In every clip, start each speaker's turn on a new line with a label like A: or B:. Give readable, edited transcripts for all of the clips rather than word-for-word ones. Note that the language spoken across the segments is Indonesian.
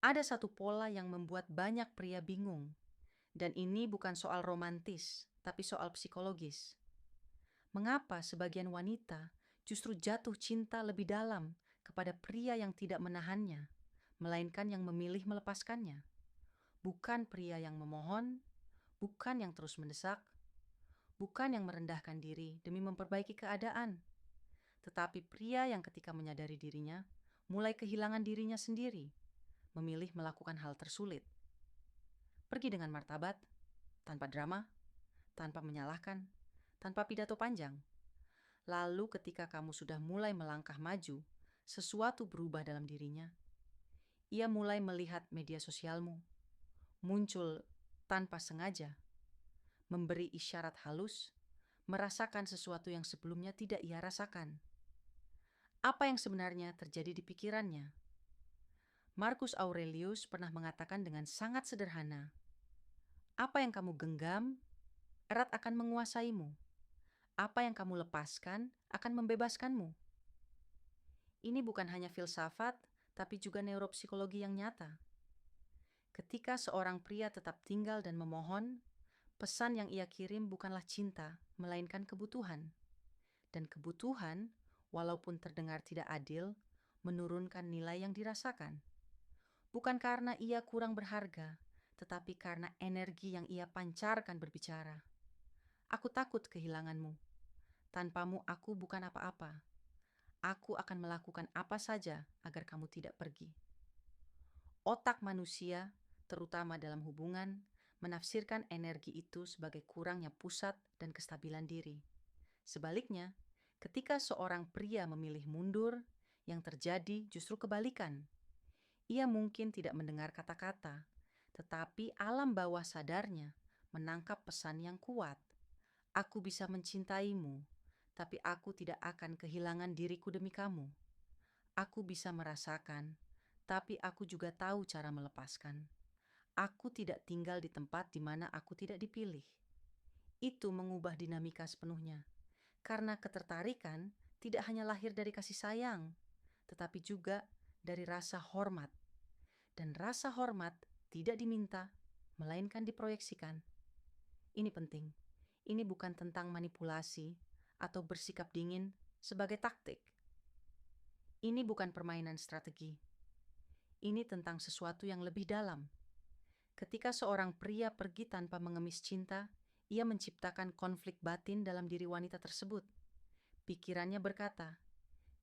A: Ada satu pola yang membuat banyak pria bingung, dan ini bukan soal romantis, tapi soal psikologis. Mengapa sebagian wanita justru jatuh cinta lebih dalam kepada pria yang tidak menahannya, melainkan yang memilih melepaskannya? Bukan pria yang memohon, bukan yang terus mendesak, bukan yang merendahkan diri demi memperbaiki keadaan, tetapi pria yang ketika menyadari dirinya, mulai kehilangan dirinya sendiri, memilih melakukan hal tersulit. Pergi dengan martabat, tanpa drama, tanpa menyalahkan, tanpa pidato panjang. Lalu ketika kamu sudah mulai melangkah maju, sesuatu berubah dalam dirinya. Ia mulai melihat media sosialmu, muncul tanpa sengaja, memberi isyarat halus, merasakan sesuatu yang sebelumnya tidak ia rasakan. Apa yang sebenarnya terjadi di pikirannya? Marcus Aurelius pernah mengatakan dengan sangat sederhana, apa yang kamu genggam, erat akan menguasaimu. Apa yang kamu lepaskan akan membebaskanmu. Ini bukan hanya filsafat, tapi juga neuropsikologi yang nyata. Ketika seorang pria tetap tinggal dan memohon, pesan yang ia kirim bukanlah cinta, melainkan kebutuhan. Dan kebutuhan, walaupun terdengar tidak adil, menurunkan nilai yang dirasakan. Bukan karena ia kurang berharga, tetapi karena energi yang ia pancarkan berbicara. Aku takut kehilanganmu. Tanpamu aku bukan apa-apa. Aku akan melakukan apa saja agar kamu tidak pergi. Otak manusia, terutama dalam hubungan, menafsirkan energi itu sebagai kurangnya pusat dan kestabilan diri. Sebaliknya, ketika seorang pria memilih mundur, yang terjadi justru kebalikan. Ia mungkin tidak mendengar kata-kata, tetapi alam bawah sadarnya menangkap pesan yang kuat. Aku bisa mencintaimu, tapi aku tidak akan kehilangan diriku demi kamu. Aku bisa merasakan, tapi aku juga tahu cara melepaskan. Aku tidak tinggal di tempat di mana aku tidak dipilih. Itu mengubah dinamika sepenuhnya. Karena ketertarikan tidak hanya lahir dari kasih sayang, tetapi juga dari rasa hormat. Dan rasa hormat tidak diminta, melainkan diproyeksikan. Ini penting. Ini bukan tentang manipulasi atau bersikap dingin sebagai taktik. Ini bukan permainan strategi. Ini tentang sesuatu yang lebih dalam. Ketika seorang pria pergi tanpa mengemis cinta, ia menciptakan konflik batin dalam diri wanita tersebut. Pikirannya berkata,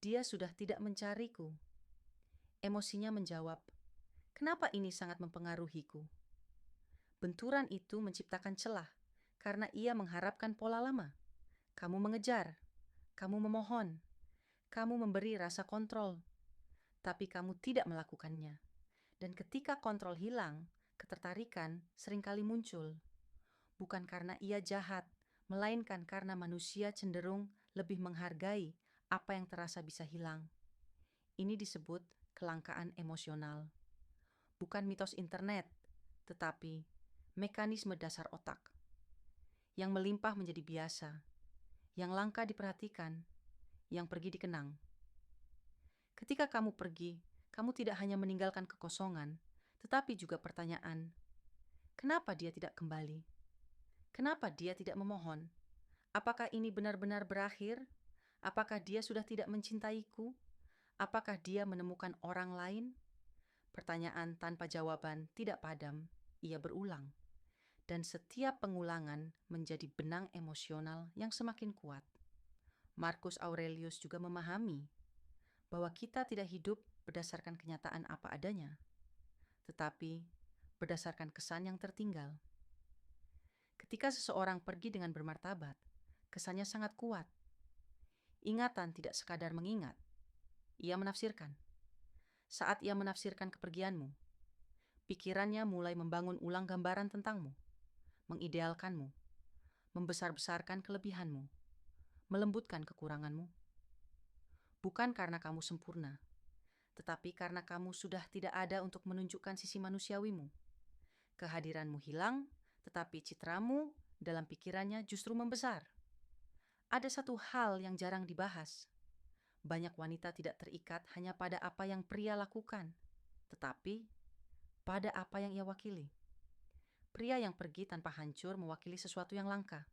A: dia sudah tidak mencariku. Emosinya menjawab, kenapa ini sangat mempengaruhiku? Benturan itu menciptakan celah, karena ia mengharapkan pola lama. Kamu mengejar, kamu memohon, kamu memberi rasa kontrol, tapi kamu tidak melakukannya. Dan ketika kontrol hilang, ketertarikan seringkali muncul. Bukan karena ia jahat, melainkan karena manusia cenderung lebih menghargai apa yang terasa bisa hilang. Ini disebut kelangkaan emosional. Bukan mitos internet, tetapi mekanisme dasar otak. Yang melimpah menjadi biasa, yang langka diperhatikan, yang pergi dikenang. Ketika kamu pergi, kamu tidak hanya meninggalkan kekosongan, tetapi juga pertanyaan, kenapa dia tidak kembali? Kenapa dia tidak memohon? Apakah ini benar-benar berakhir? Apakah dia sudah tidak mencintaiku? Apakah dia menemukan orang lain? Pertanyaan tanpa jawaban tidak padam, ia berulang. Dan setiap pengulangan menjadi benang emosional yang semakin kuat. Marcus Aurelius juga memahami bahwa kita tidak hidup berdasarkan kenyataan apa adanya, tetapi berdasarkan kesan yang tertinggal. Ketika seseorang pergi dengan bermartabat, kesannya sangat kuat. Ingatan tidak sekadar mengingat, ia menafsirkan. Saat ia menafsirkan kepergianmu, pikirannya mulai membangun ulang gambaran tentangmu, mengidealkanmu, membesar-besarkan kelebihanmu, melembutkan kekuranganmu. Bukan karena kamu sempurna, tetapi karena kamu sudah tidak ada untuk menunjukkan sisi manusiawimu. Kehadiranmu hilang, tetapi citramu dalam pikirannya justru membesar. Ada satu hal yang jarang dibahas. Banyak wanita tidak terikat hanya pada apa yang pria lakukan, tetapi pada apa yang ia wakili. Pria yang pergi tanpa hancur mewakili sesuatu yang langka.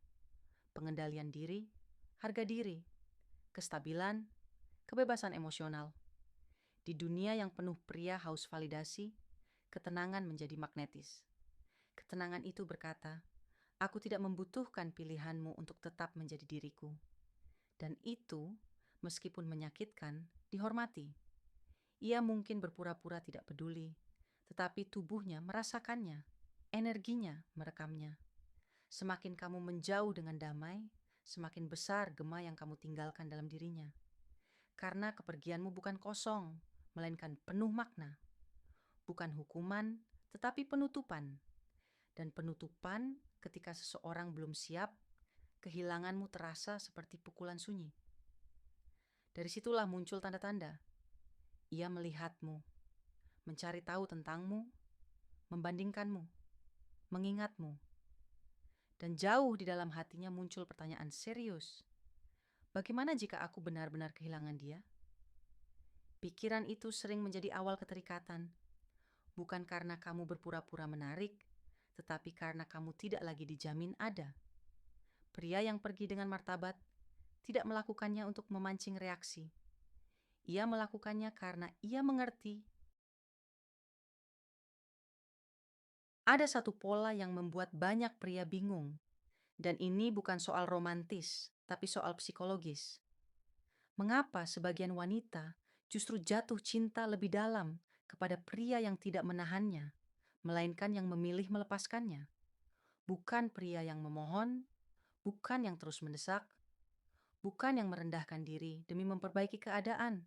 A: Pengendalian diri, harga diri, kestabilan, kebebasan emosional. Di dunia yang penuh pria haus validasi, ketenangan menjadi magnetis. Ketenangan itu berkata, aku tidak membutuhkan pilihanmu untuk tetap menjadi diriku. Dan itu, meskipun menyakitkan, dihormati. Ia mungkin berpura-pura tidak peduli, tetapi tubuhnya merasakannya, energinya merekamnya. Semakin kamu menjauh dengan damai, semakin besar gema yang kamu tinggalkan dalam dirinya. Karena kepergianmu bukan kosong, melainkan penuh makna. Bukan hukuman, tetapi penutupan. Dan penutupan ketika seseorang belum siap, kehilanganmu terasa seperti pukulan sunyi. Dari situlah muncul tanda-tanda. Ia melihatmu, mencari tahu tentangmu, membandingkanmu, mengingatmu. Dan jauh di dalam hatinya muncul pertanyaan serius. Bagaimana jika aku benar-benar kehilangan dia? Pikiran itu sering menjadi awal keterikatan. Bukan karena kamu berpura-pura menarik, tetapi karena kamu tidak lagi dijamin ada. Pria yang pergi dengan martabat tidak melakukannya untuk memancing reaksi. Ia melakukannya karena ia mengerti ada satu pola yang membuat banyak pria bingung. Dan ini bukan soal romantis, tapi soal psikologis. Mengapa sebagian wanita justru jatuh cinta lebih dalam kepada pria yang tidak menahannya, melainkan yang memilih melepaskannya? Bukan pria yang memohon, bukan yang terus mendesak, bukan yang merendahkan diri demi memperbaiki keadaan,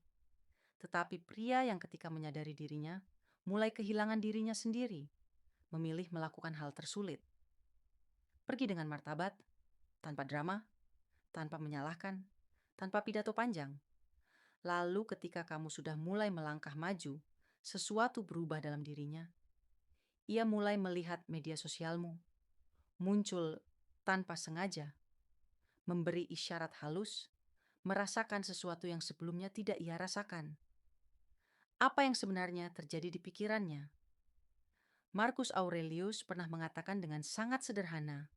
A: tetapi pria yang ketika menyadari dirinya, mulai kehilangan dirinya sendiri, memilih melakukan hal tersulit. Pergi dengan martabat, tanpa drama, tanpa menyalahkan, tanpa pidato panjang. Lalu ketika kamu sudah mulai melangkah maju, sesuatu berubah dalam dirinya. Ia mulai melihat media sosialmu, muncul tanpa sengaja, memberi isyarat halus, merasakan sesuatu yang sebelumnya tidak ia rasakan. Apa yang sebenarnya terjadi di pikirannya? Marcus Aurelius pernah mengatakan dengan sangat sederhana,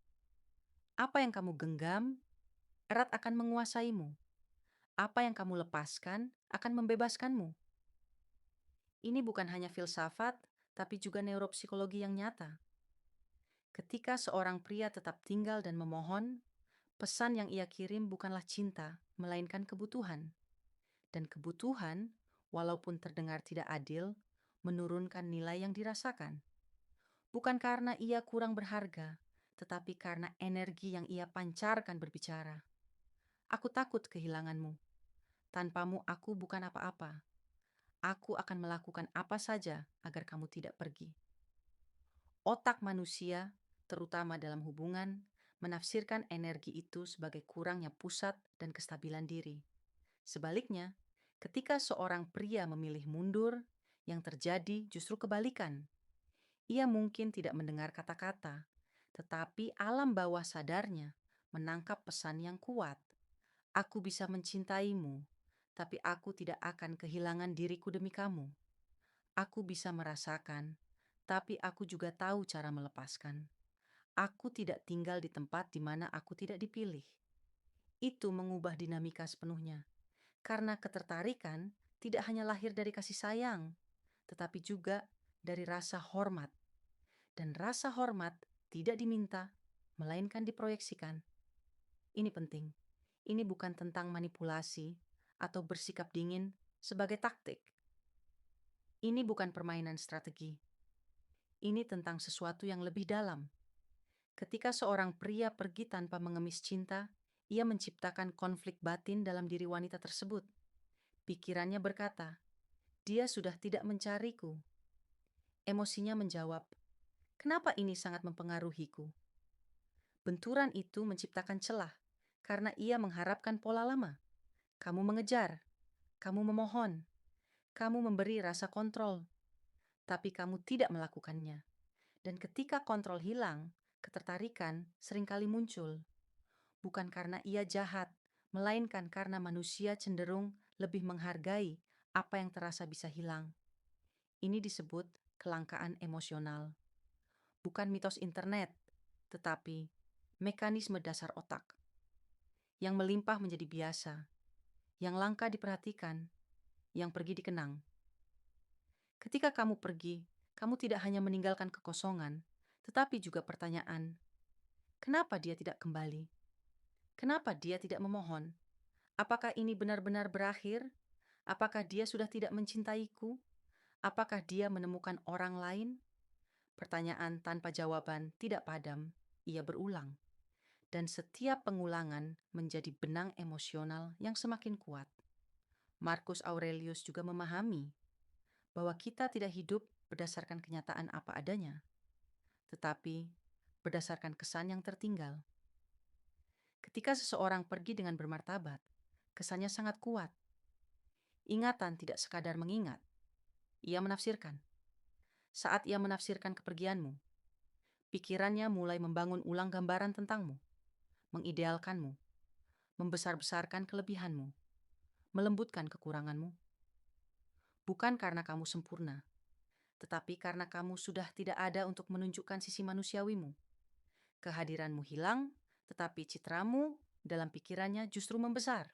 A: apa yang kamu genggam, erat akan menguasaimu. Apa yang kamu lepaskan akan membebaskanmu. Ini bukan hanya filsafat, tapi juga neuropsikologi yang nyata. Ketika seorang pria tetap tinggal dan memohon, pesan yang ia kirim bukanlah cinta, melainkan kebutuhan. Dan kebutuhan, walaupun terdengar tidak adil, menurunkan nilai yang dirasakan. Bukan karena ia kurang berharga, tetapi karena energi yang ia pancarkan berbicara. Aku takut kehilanganmu. Tanpamu aku bukan apa-apa. Aku akan melakukan apa saja agar kamu tidak pergi. Otak manusia, terutama dalam hubungan, menafsirkan energi itu sebagai kurangnya pusat dan kestabilan diri. Sebaliknya, ketika seorang pria memilih mundur, yang terjadi justru kebalikan. Ia mungkin tidak mendengar kata-kata, tetapi alam bawah sadarnya menangkap pesan yang kuat. Aku bisa mencintaimu, tapi aku tidak akan kehilangan diriku demi kamu. Aku bisa merasakan, tapi aku juga tahu cara melepaskan. Aku tidak tinggal di tempat di mana aku tidak dipilih. Itu mengubah dinamika sepenuhnya. Karena ketertarikan tidak hanya lahir dari kasih sayang, tetapi juga dari rasa hormat. Dan rasa hormat tidak diminta, melainkan diproyeksikan. Ini penting. Ini bukan tentang manipulasi atau bersikap dingin sebagai taktik. Ini bukan permainan strategi. Ini tentang sesuatu yang lebih dalam. Ketika seorang pria pergi tanpa mengemis cinta, ia menciptakan konflik batin dalam diri wanita tersebut. Pikirannya berkata, dia sudah tidak mencariku. Emosinya menjawab, kenapa ini sangat mempengaruhiku? Benturan itu menciptakan celah, karena ia mengharapkan pola lama. Kamu mengejar, kamu memohon, kamu memberi rasa kontrol, tapi kamu tidak melakukannya. Dan ketika kontrol hilang, ketertarikan seringkali muncul. Bukan karena ia jahat, melainkan karena manusia cenderung lebih menghargai apa yang terasa bisa hilang. Ini disebut kelangkaan emosional, bukan mitos internet, tetapi mekanisme dasar otak yang melimpah menjadi biasa, yang langka diperhatikan, yang pergi dikenang. Ketika kamu pergi, kamu tidak hanya meninggalkan kekosongan, tetapi juga pertanyaan, kenapa dia tidak kembali? Kenapa dia tidak memohon? Apakah ini benar-benar berakhir? Apakah dia sudah tidak mencintaiku? Apakah dia menemukan orang lain? Pertanyaan tanpa jawaban tidak padam, ia berulang. Dan setiap pengulangan menjadi benang emosional yang semakin kuat. Marcus Aurelius juga memahami bahwa kita tidak hidup berdasarkan kenyataan apa adanya, tetapi berdasarkan kesan yang tertinggal. Ketika seseorang pergi dengan bermartabat, kesannya sangat kuat. Ingatan tidak sekadar mengingat, ia menafsirkan. Saat ia menafsirkan kepergianmu, pikirannya mulai membangun ulang gambaran tentangmu, mengidealkanmu, membesar-besarkan kelebihanmu, melembutkan kekuranganmu. Bukan karena kamu sempurna, tetapi karena kamu sudah tidak ada untuk menunjukkan sisi manusiawimu. Kehadiranmu hilang, tetapi citramu dalam pikirannya justru membesar.